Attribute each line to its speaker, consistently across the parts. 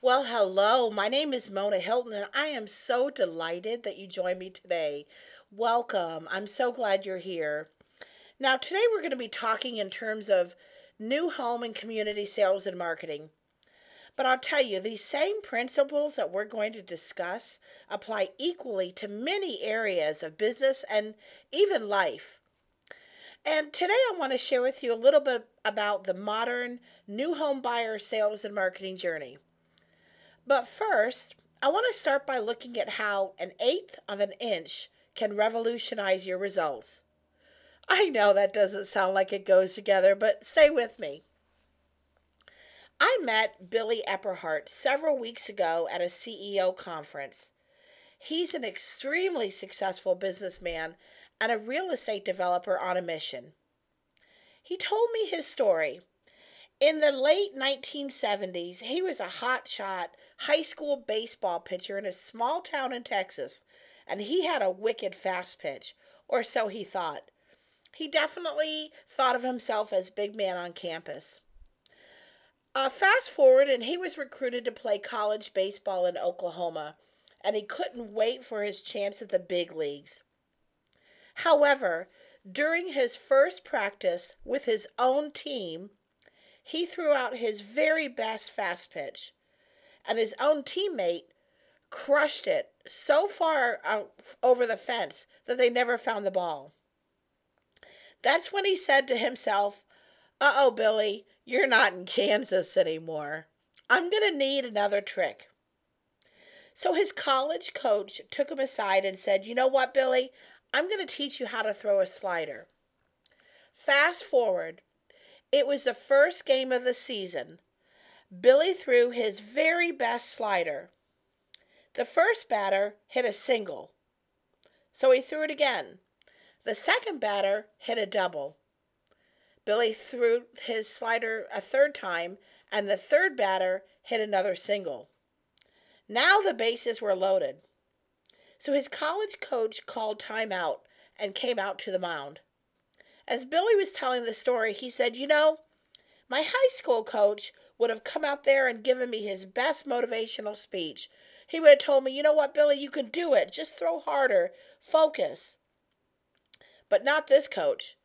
Speaker 1: Well, hello. My name is Mona Hilton, and I am so delighted that you joined me today. Welcome. I'm so glad you're here. Now, today we're going to be talking in terms of new home and community sales and marketing. But I'll tell you, these same principles that we're going to discuss apply equally to many areas of business and even life. And today I want to share with you a little bit about the modern new home buyer sales and marketing journey. But first, I want to start by looking at how an eighth of an inch can revolutionize your results. I know that doesn't sound like it goes together, but stay with me. I met Billy Epperhart several weeks ago at a CEO conference. He's an extremely successful businessman and a real estate developer on a mission. He told me his story. In the late 1970s, he was a hotshot high school baseball pitcher in a small town in Texas, and he had a wicked fast pitch, or so he thought. He definitely thought of himself as big man on campus. Fast forward, and he was recruited to play college baseball in Oklahoma, and he couldn't wait for his chance at the big leagues. However, during his first practice with his own team, he threw out his very best fast pitch, and his own teammate crushed it so far out over the fence that they never found the ball. That's when he said to himself, "Uh-oh, Billy, you're not in Kansas anymore. I'm going to need another trick." So his college coach took him aside and said, "You know what, Billy? I'm going to teach you how to throw a slider." Fast forward, it was the first game of the season. Billy threw his very best slider. The first batter hit a single, so he threw it again. The second batter hit a double. Billy threw his slider a third time, and the third batter hit another single. Now the bases were loaded. So his college coach called timeout and came out to the mound. As Billy was telling the story, he said, my high school coach would have come out there and given me his best motivational speech. He would have told me, you know what, Billy, you can do it. Just throw harder. Focus. But not this coach.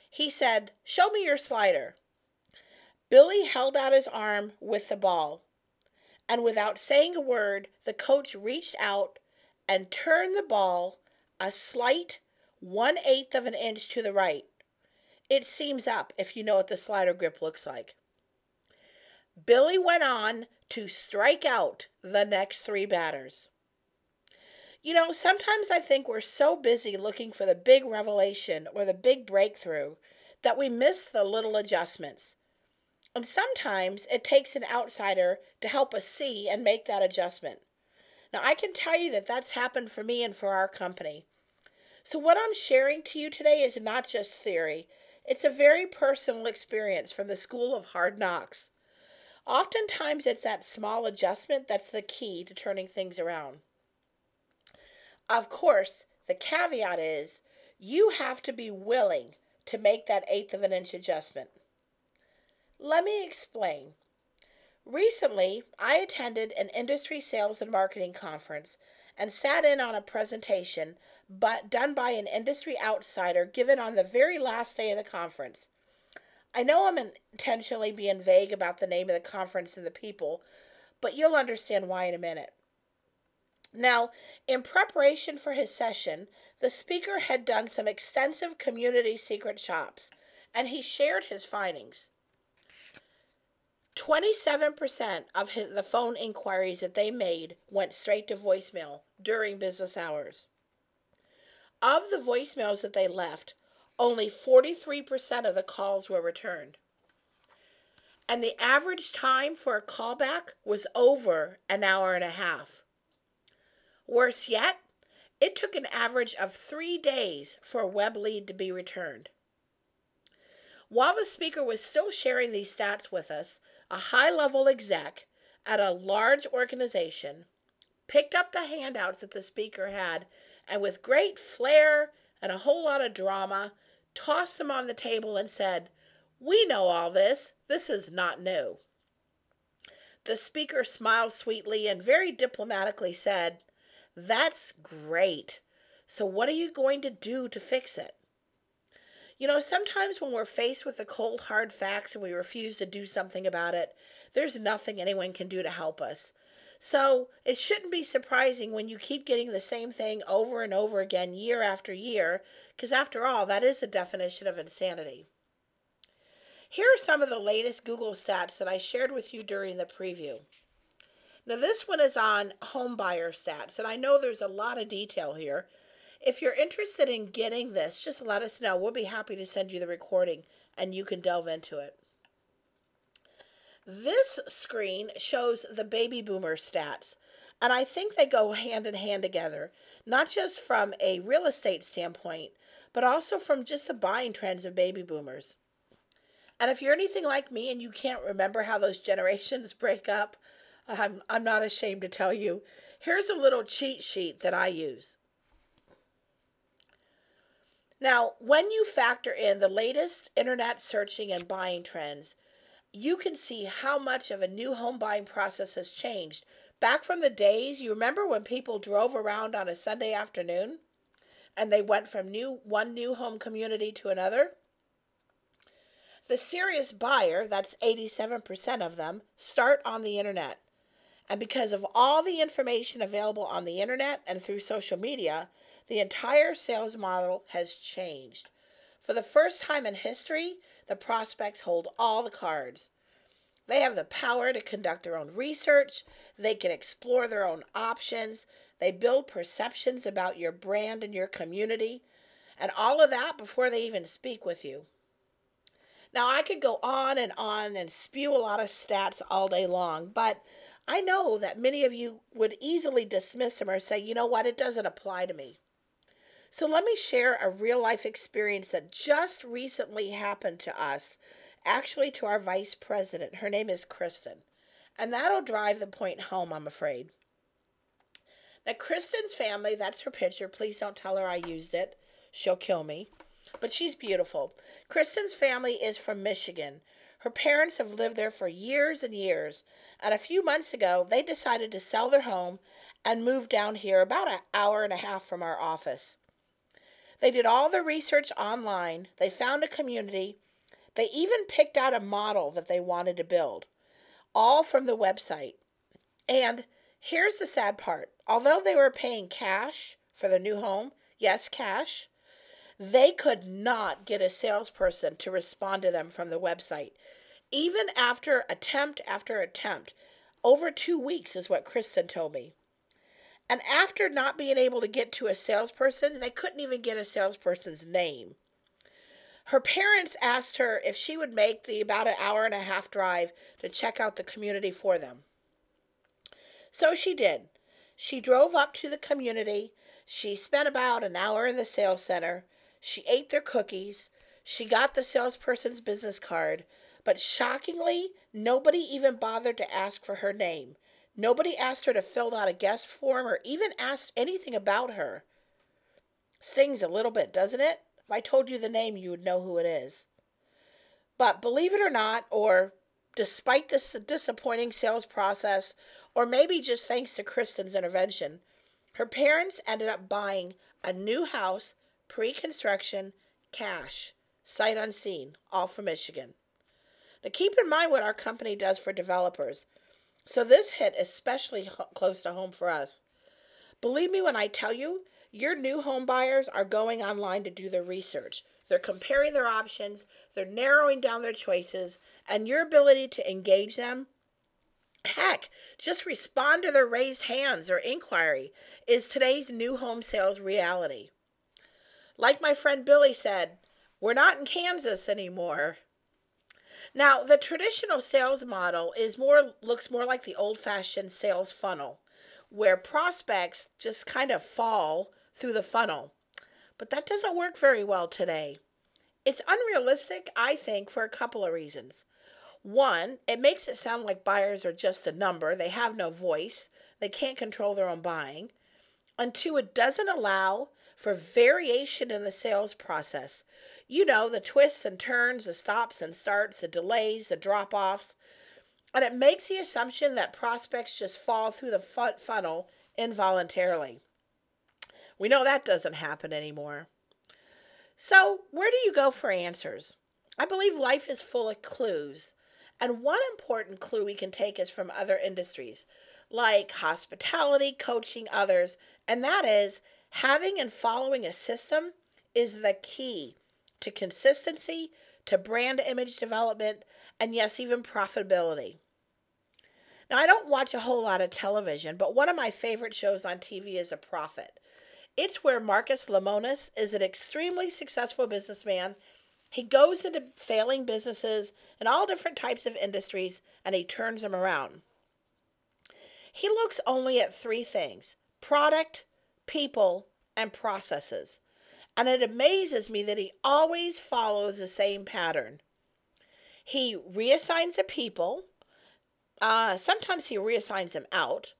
Speaker 1: He said, show me your slider. Billy held out his arm with the ball. And without saying a word, the coach reached out and turned the ball a slight 1/8 of an inch to the right. It seams up if you know what the slider grip looks like. Billy went on to strike out the next three batters. Sometimes I think we're so busy looking for the big revelation or the big breakthrough that we miss the little adjustments. And sometimes it takes an outsider to help us see and make that adjustment. Now, I can tell you that that's happened for me and for our company. So what I'm sharing to you today is not just theory. It's a very personal experience from the School of Hard Knocks. Oftentimes, it's that small adjustment that's the key to turning things around. Of course, the caveat is you have to be willing to make that 1/8 of an inch adjustment. Let me explain. Recently, I attended an industry sales and marketing conference and sat in on a presentation done by an industry outsider given on the very last day of the conference. I know I'm intentionally being vague about the name of the conference and the people, but you'll understand why in a minute. Now, in preparation for his session, the speaker had done some extensive community secret shops, and he shared his findings. 27% of the phone inquiries that they made went straight to voicemail during business hours. Of the voicemails that they left, only 43% of the calls were returned. And the average time for a callback was over an hour and a half. Worse yet, it took an average of 3 days for a web lead to be returned. While the speaker was still sharing these stats with us, a high-level exec at a large organization picked up the handouts that the speaker had and with great flair and a whole lot of drama, tossed them on the table and said, "We know all this. This is not new." The speaker smiled sweetly and very diplomatically said, "That's great. So what are you going to do to fix it?" You know, sometimes when we're faced with the cold, hard facts and we refuse to do something about it, there's nothing anyone can do to help us. So it shouldn't be surprising when you keep getting the same thing over and over again year after year, because after all, that is the definition of insanity. Here are some of the latest Google stats that I shared with you during the preview. Now, this one is on home buyer stats, and I know there's a lot of detail here. If you're interested in getting this, just let us know. We'll be happy to send you the recording and you can delve into it. This screen shows the baby boomer stats, and I think they go hand in hand together, not just from a real estate standpoint, but also from just the buying trends of baby boomers. And if you're anything like me and you can't remember how those generations break up, I'm not ashamed to tell you. Here's a little cheat sheet that I use. Now, when you factor in the latest internet searching and buying trends, you can see how much of a new home buying process has changed. Back from the days, you remember when people drove around on a Sunday afternoon and they went from one new home community to another? The serious buyer, that's 87% of them, start on the internet. And because of all the information available on the internet and through social media, the entire sales model has changed. For the first time in history, the prospects hold all the cards. They have the power to conduct their own research. They can explore their own options. They build perceptions about your brand and your community. And all of that before they even speak with you. Now, I could go on and spew a lot of stats all day long, but I know that many of you would easily dismiss them or say, you know what, it doesn't apply to me. So let me share a real life experience that just recently happened to us, actually to our vice president. Her name is Kristen. And that'll drive the point home, I'm afraid. Now, Kristen's family, that's her picture. Please don't tell her I used it. She'll kill me. But she's beautiful. Kristen's family is from Michigan. Her parents have lived there for years and years. And a few months ago, they decided to sell their home and move down here about an hour and a half from our office. They did all the research online. They found a community. They even picked out a model that they wanted to build, all from the website. And here's the sad part. Although they were paying cash for the new home, yes, cash, they could not get a salesperson to respond to them from the website. Even after attempt, over 2 weeks is what Kristen told me. And after not being able to get to a salesperson, they couldn't even get a salesperson's name. Her parents asked her if she would make the about an hour and a half drive to check out the community for them. So she did. She drove up to the community. She spent about an hour in the sales center. She ate their cookies. She got the salesperson's business card. But shockingly, nobody even bothered to ask for her name. Nobody asked her to fill out a guest form or even asked anything about her. Stings a little bit, doesn't it? If I told you the name, you would know who it is. But believe it or not, or despite this disappointing sales process, or maybe just thanks to Kristen's intervention, her parents ended up buying a new house, pre-construction, cash, sight unseen, all from Michigan. Now keep in mind what our company does for developers. So this hit especially close to home for us. Believe me when I tell you, your new home buyers are going online to do their research. They're comparing their options, they're narrowing down their choices, and your ability to engage them, heck, just respond to their raised hands or inquiry, is today's new home sales reality. Like my friend Billy said, we're not in Kansas anymore. Now, the traditional sales model looks more like the old-fashioned sales funnel, where prospects just kind of fall through the funnel. But that doesn't work very well today. It's unrealistic, I think, for a couple of reasons. One, it makes it sound like buyers are just a number. They have no voice. They can't control their own buying. And two, it doesn't allow for variation in the sales process. You know, the twists and turns, the stops and starts, the delays, the drop-offs. And it makes the assumption that prospects just fall through the funnel involuntarily. We know that doesn't happen anymore. So, where do you go for answers? I believe life is full of clues. And one important clue we can take is from other industries, like hospitality, coaching, others. And that is having and following a system is the key to consistency, to brand image development, and yes, even profitability. Now, I don't watch a whole lot of television, but one of my favorite shows on TV is A Profit. It's where Marcus Lemonis is an extremely successful businessman. He goes into failing businesses in all different types of industries and he turns them around. He looks only at three things: product, people, and processes. And it amazes me that he always follows the same pattern. He reassigns the people. Sometimes he reassigns them out.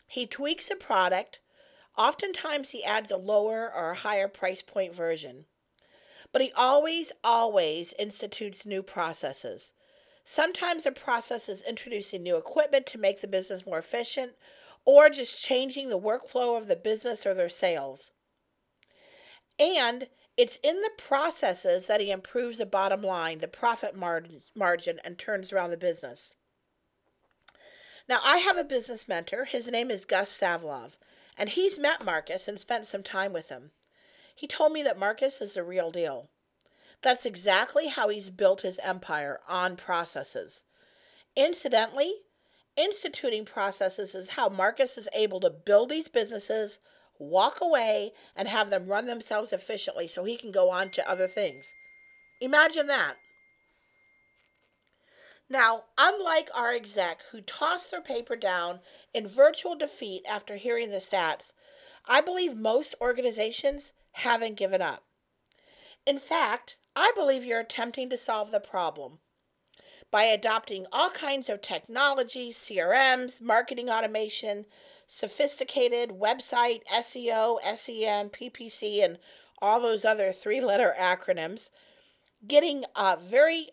Speaker 1: He tweaks the product. Oftentimes he adds a lower or a higher price point version. But he always institutes new processes. Sometimes the process is introducing new equipment to make the business more efficient or just changing the workflow of the business or their sales. And it's in the processes that he improves the bottom line, the profit margin, and turns around the business. Now, I have a business mentor. His name is Gus Savlov, and he's met Marcus and spent some time with him. He told me that Marcus is the real deal. That's exactly how he's built his empire, on processes. Incidentally, instituting processes is how Marcus is able to build these businesses, walk away, and have them run themselves efficiently so he can go on to other things. Imagine that. Now, unlike our exec who tossed their paper down in virtual defeat after hearing the stats, I believe most organizations haven't given up. In fact, I believe you're attempting to solve the problem by adopting all kinds of technologies, CRMs, marketing automation, sophisticated website, SEO, SEM, PPC, and all those other three-letter acronyms, getting very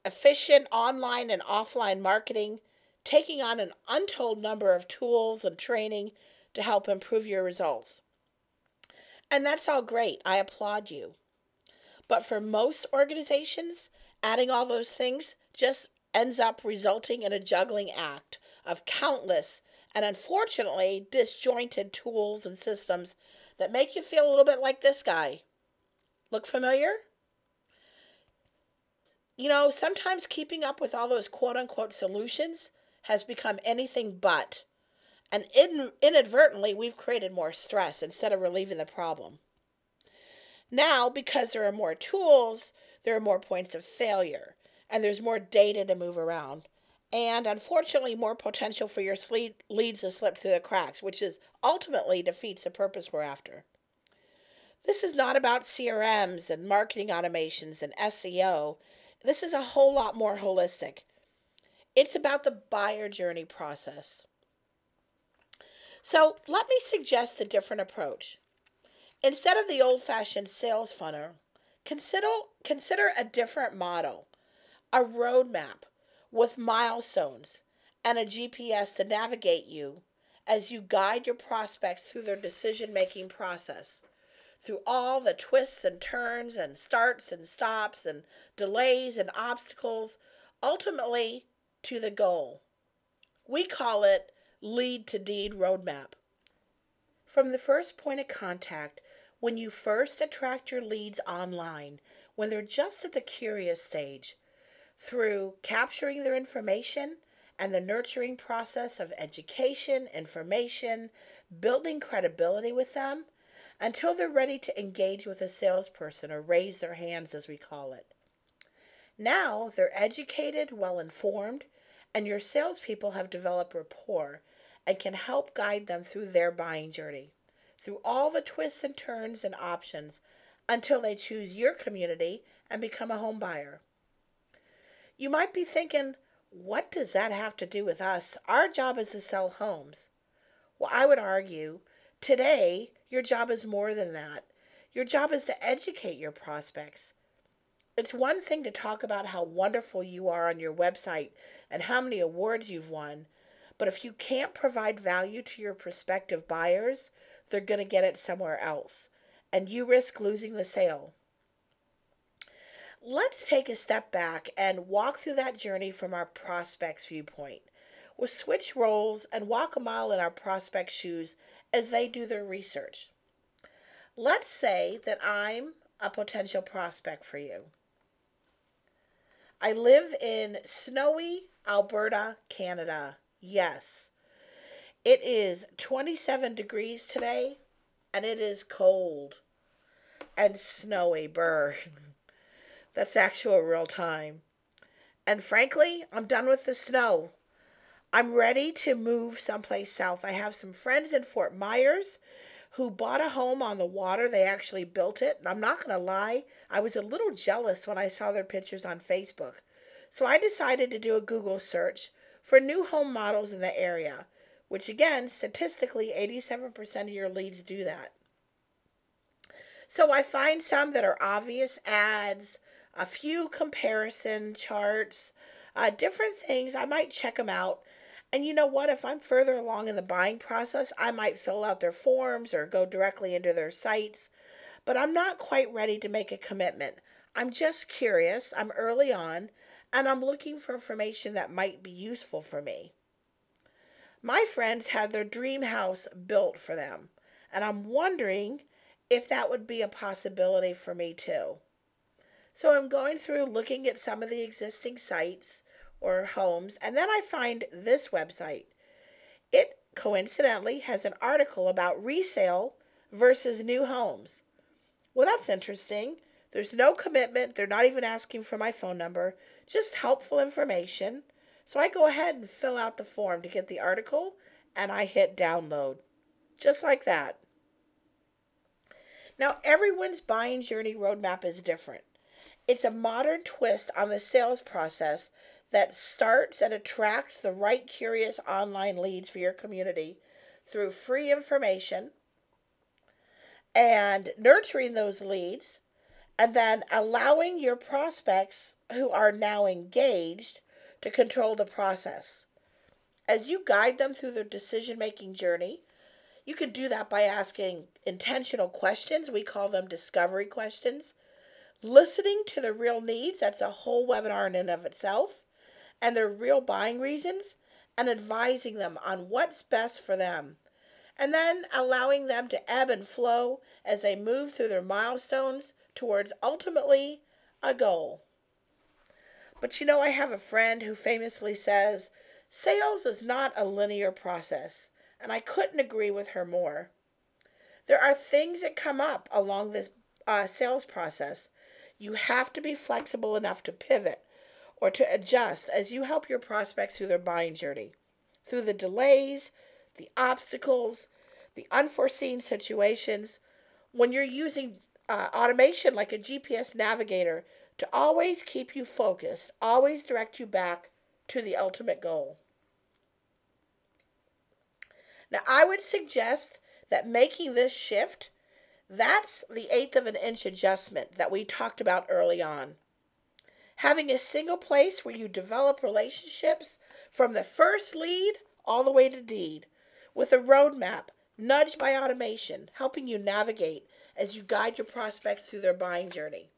Speaker 1: efficient online and offline marketing, taking on an untold number of tools and training to help improve your results. And that's all great. I applaud you. But for most organizations, adding all those things just ends up resulting in a juggling act of countless and unfortunately disjointed tools and systems that make you feel a little bit like this guy. Look familiar? You know, sometimes keeping up with all those quote-unquote solutions has become anything but. And inadvertently, we've created more stress instead of relieving the problem. Now, because there are more tools, there are more points of failure, and there's more data to move around. And unfortunately, more potential for your leads to slip through the cracks, which is ultimately defeats the purpose we're after. This is not about CRMs and marketing automations and SEO. This is a whole lot more holistic. It's about the buyer journey process. So let me suggest a different approach. Instead of the old-fashioned sales funnel, consider a different model, a roadmap with milestones and a GPS to navigate you as you guide your prospects through their decision-making process, through all the twists and turns and starts and stops and delays and obstacles, ultimately to the goal. We call it Lead to Deed Roadmap. From the first point of contact, when you first attract your leads online, when they're just at the curious stage, through capturing their information and the nurturing process of education, information, building credibility with them, until they're ready to engage with a salesperson or raise their hands, as we call it. Now they're educated, well-informed, and your salespeople have developed rapport and can help guide them through their buying journey, through all the twists and turns and options until they choose your community and become a home buyer. You might be thinking, what does that have to do with us? Our job is to sell homes. Well, I would argue today your job is more than that. Your job is to educate your prospects. It's one thing to talk about how wonderful you are on your website and how many awards you've won, but if you can't provide value to your prospective buyers, they're going to get it somewhere else, and you risk losing the sale. Let's take a step back and walk through that journey from our prospect's viewpoint. We'll switch roles and walk a mile in our prospect's shoes as they do their research. Let's say that I'm a potential prospect for you. I live in snowy Alberta, Canada. Yes, it is 27 degrees today, and it is cold and snowy, burr. That's actual real time. And frankly, I'm done with the snow. I'm ready to move someplace south. I have some friends in Fort Myers who bought a home on the water. They actually built it. And I'm not going to lie, I was a little jealous when I saw their pictures on Facebook. So I decided to do a Google search for new home models in the area, which again, statistically, 87% of your leads do that. So I find some that are obvious ads, a few comparison charts, different things. I might check them out. And you know what? If I'm further along in the buying process, I might fill out their forms or go directly into their sites. But I'm not quite ready to make a commitment. I'm just curious. I'm early on, and I'm looking for information that might be useful for me. My friends had their dream house built for them, and I'm wondering if that would be a possibility for me too. So I'm going through looking at some of the existing sites or homes, and then I find this website. It coincidentally has an article about resale versus new homes. Well, that's interesting. There's no commitment. They're not even asking for my phone number, just helpful information. So I go ahead and fill out the form to get the article, and I hit download. Just like that. Now, everyone's buying journey roadmap is different. It's a modern twist on the sales process that starts and attracts the right curious online leads for your community through free information and nurturing those leads, and then allowing your prospects who are now engaged to control the process. As you guide them through their decision-making journey, you can do that by asking intentional questions. We call them discovery questions. Listening to the real needs, that's a whole webinar in and of itself, and their real buying reasons, and advising them on what's best for them. And then allowing them to ebb and flow as they move through their milestones towards ultimately a goal. But you know, I have a friend who famously says, sales is not a linear process, and I couldn't agree with her more. There are things that come up along this sales process. You have to be flexible enough to pivot or to adjust as you help your prospects through their buying journey, through the delays, the obstacles, the unforeseen situations. When you're using automation like a GPS navigator to always keep you focused, always direct you back to the ultimate goal. Now, I would suggest that making this shift, that's the 1/8 of an inch adjustment that we talked about early on. Having a single place where you develop relationships from the first lead all the way to deed, with a roadmap nudged by automation, helping you navigate as you guide your prospects through their buying journey.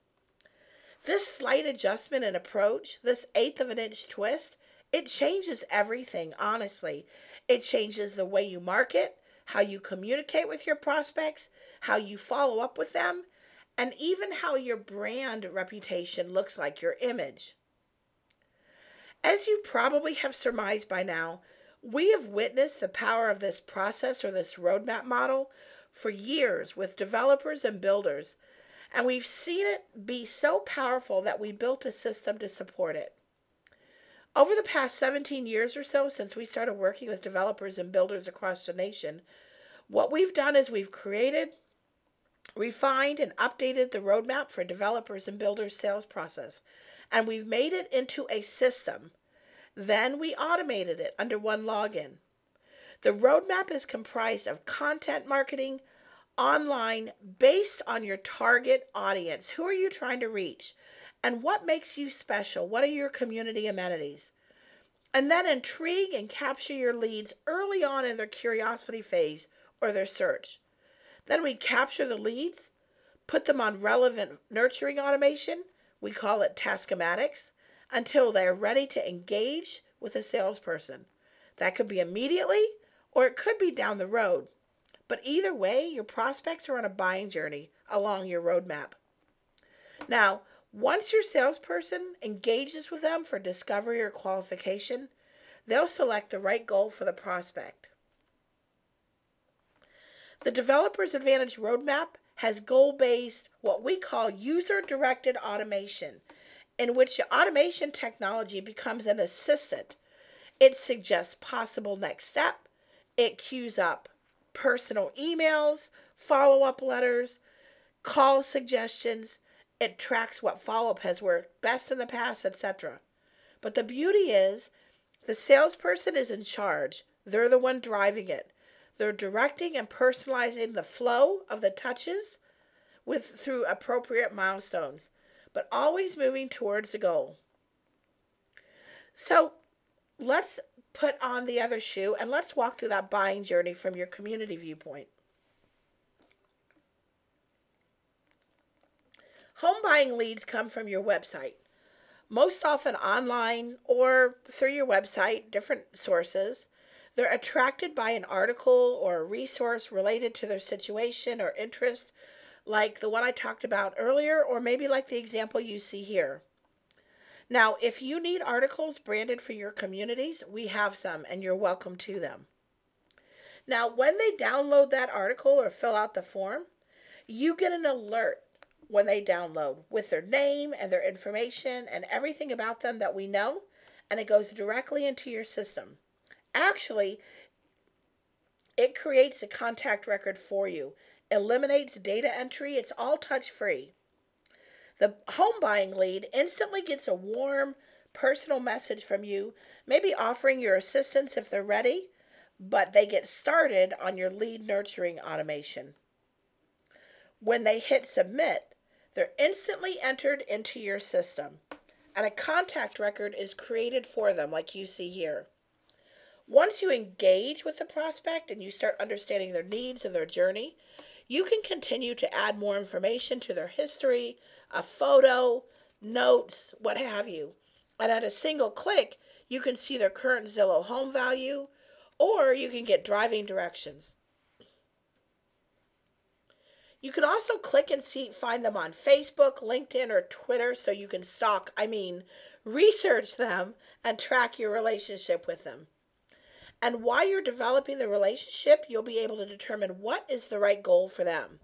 Speaker 1: This slight adjustment in approach, this 1/8 of an inch twist, it changes everything, honestly. It changes the way you market, how you communicate with your prospects, how you follow up with them, and even how your brand reputation looks like, your image. As you probably have surmised by now, we have witnessed the power of this process or this roadmap model for years with developers and builders, and we've seen it be so powerful that we built a system to support it. Over the past 17 years or so, since we started working with developers and builders across the nation, what we've done is we've created, refined, and updated the roadmap for developers and builders sales process, and we've made it into a system. Then we automated it under one login. The roadmap is comprised of content marketing online based on your target audience. Who are you trying to reach? and what makes you special. What are your community amenities? And then intrigue and capture your leads early on in their curiosity phase or their search. Then we capture the leads, put them on relevant nurturing automation, we call it Taskomatics, until they're ready to engage with a salesperson. That could be immediately or it could be down the road. But either way, your prospects are on a buying journey along your roadmap. Now, once your salesperson engages with them for discovery or qualification, they'll select the right goal for the prospect. The Developer's Advantage Roadmap has goal-based, what we call user-directed automation, in which the automation technology becomes an assistant. It suggests possible next step. It queues up personal emails, follow-up letters, call suggestions. It tracks what follow-up has worked best in the past, etc. But the beauty is the salesperson is in charge. They're the one driving it. They're directing and personalizing the flow of the touches through appropriate milestones, but always moving towards the goal. So let's put on the other shoe and let's walk through that buying journey from your community viewpoint. Home buying leads come from your website, most often online or through your website, different sources. They're attracted by an article or a resource related to their situation or interest, like the one I talked about earlier, or maybe like the example you see here. Now, if you need articles branded for your communities, we have some, and you're welcome to them. Now, when they download that article or fill out the form, you get an alert when they download with their name and their information and everything about them that we know, and it goes directly into your system. Actually, it creates a contact record for you, eliminates data entry, it's all touch-free. The home buying lead instantly gets a warm, personal message from you, maybe offering your assistance if they're ready, but they get started on your lead nurturing automation. When they hit submit, they're instantly entered into your system, and a contact record is created for them like you see here. Once you engage with the prospect and you start understanding their needs and their journey, you can continue to add more information to their history, a photo, notes, what have you. And at a single click, you can see their current Zillow home value, or you can get driving directions. You can also click and find them on Facebook, LinkedIn, or Twitter so you can research them and track your relationship with them. And while you're developing the relationship, you'll be able to determine what is the right goal for them.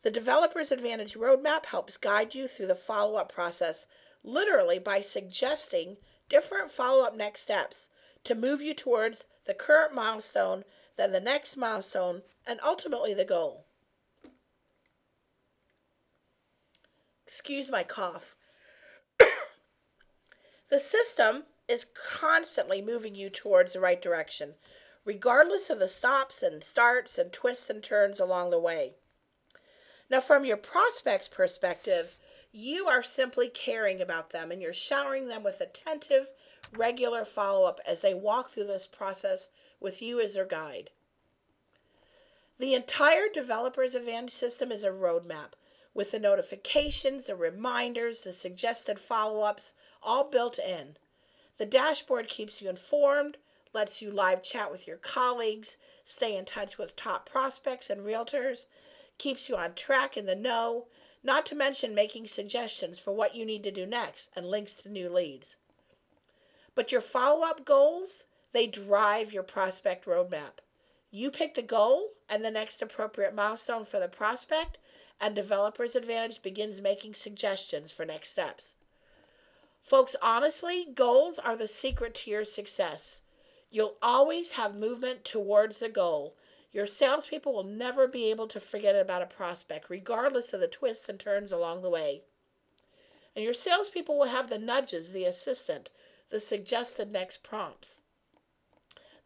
Speaker 1: The Developer's Advantage Roadmap helps guide you through the follow-up process, literally by suggesting different follow-up next steps to move you towards the current milestone, then the next milestone, and ultimately the goal. Excuse my cough. The system is constantly moving you towards the right direction, regardless of the stops and starts and twists and turns along the way. Now, from your prospect's perspective, you are simply caring about them and you're showering them with attentive, regular follow-up as they walk through this process with you as their guide. The entire Developer's Advantage system is a roadmap with the notifications, the reminders, the suggested follow-ups, all built in. The dashboard keeps you informed, lets you live chat with your colleagues, stay in touch with top prospects and realtors, keeps you on track in the know, not to mention making suggestions for what you need to do next and links to new leads. But your follow-up goals, they drive your prospect roadmap. You pick the goal and the next appropriate milestone for the prospect, and Developer's Advantage begins making suggestions for next steps. Folks, honestly, goals are the secret to your success. You'll always have movement towards the goal. Your salespeople will never be able to forget about a prospect, regardless of the twists and turns along the way. And your salespeople will have the nudges, the assistant, the suggested next prompts.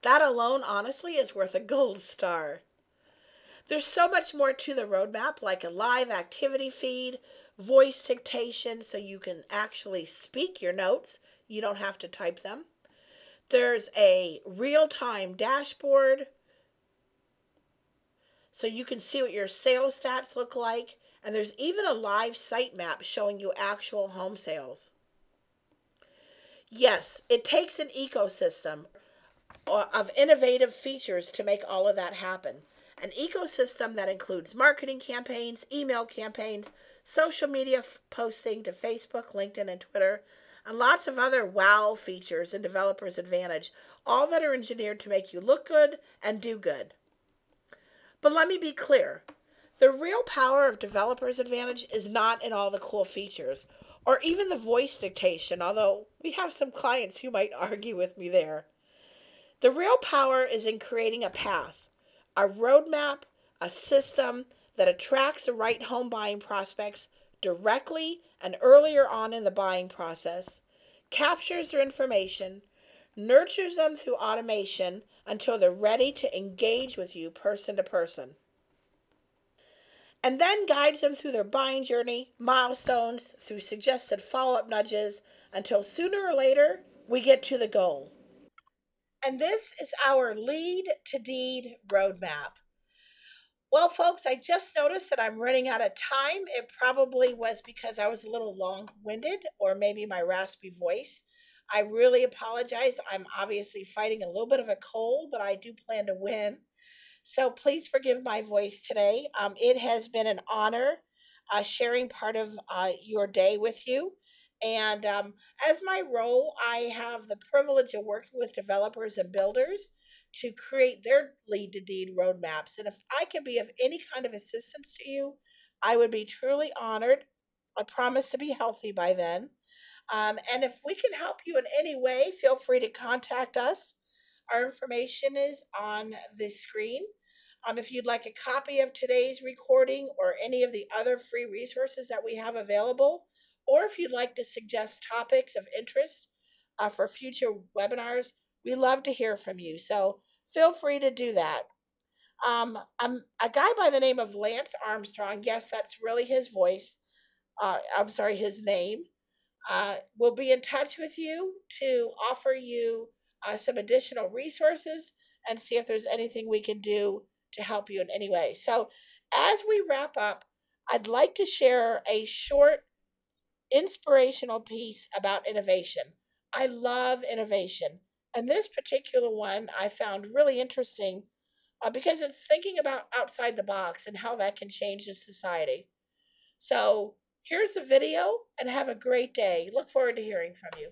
Speaker 1: That alone, honestly, is worth a gold star. There's so much more to the roadmap, like a live activity feed, voice dictation so you can actually speak your notes. You don't have to type them. There's a real-time dashboard so you can see what your sales stats look like. And there's even a live site map showing you actual home sales. Yes, it takes an ecosystem of innovative features to make all of that happen. An ecosystem that includes marketing campaigns, email campaigns, social media posting to Facebook, LinkedIn, and Twitter, and lots of other wow features in Developers Advantage, all that are engineered to make you look good and do good. But let me be clear. The real power of Developers Advantage is not in all the cool features or even the voice dictation, although we have some clients who might argue with me there. The real power is in creating a path, a roadmap, a system that attracts the right home buying prospects directly and earlier on in the buying process, captures their information, nurtures them through automation until they're ready to engage with you person to person, and then guides them through their buying journey, milestones, through suggested follow-up nudges until sooner or later we get to the goal. And this is our lead to deed roadmap. Well, folks, I just noticed that I'm running out of time. It probably was because I was a little long winded or maybe my raspy voice. I really apologize. I'm obviously fighting a little bit of a cold, but I do plan to win. So please forgive my voice today. It has been an honor sharing part of your day with you. And as my role, I have the privilege of working with developers and builders to create their lead to deed roadmaps. And if I can be of any kind of assistance to you, I would be truly honored. I promise to be healthy by then. And if we can help you in any way, feel free to contact us. Our information is on the screen. If you'd like a copy of today's recording or any of the other free resources that we have available, or if you'd like to suggest topics of interest for future webinars, we love to hear from you. So feel free to do that. I'm a guy by the name of Lance Armstrong. Yes, that's really his voice. I'm sorry, his name. We'll be in touch with you to offer you some additional resources and see if there's anything we can do to help you in any way. So, as we wrap up, I'd like to share a short inspirational piece about innovation. I love innovation, and this particular one I found really interesting because it's thinking about outside the box and how that can change the society. So, here's the video and have a great day. Look forward to hearing from you.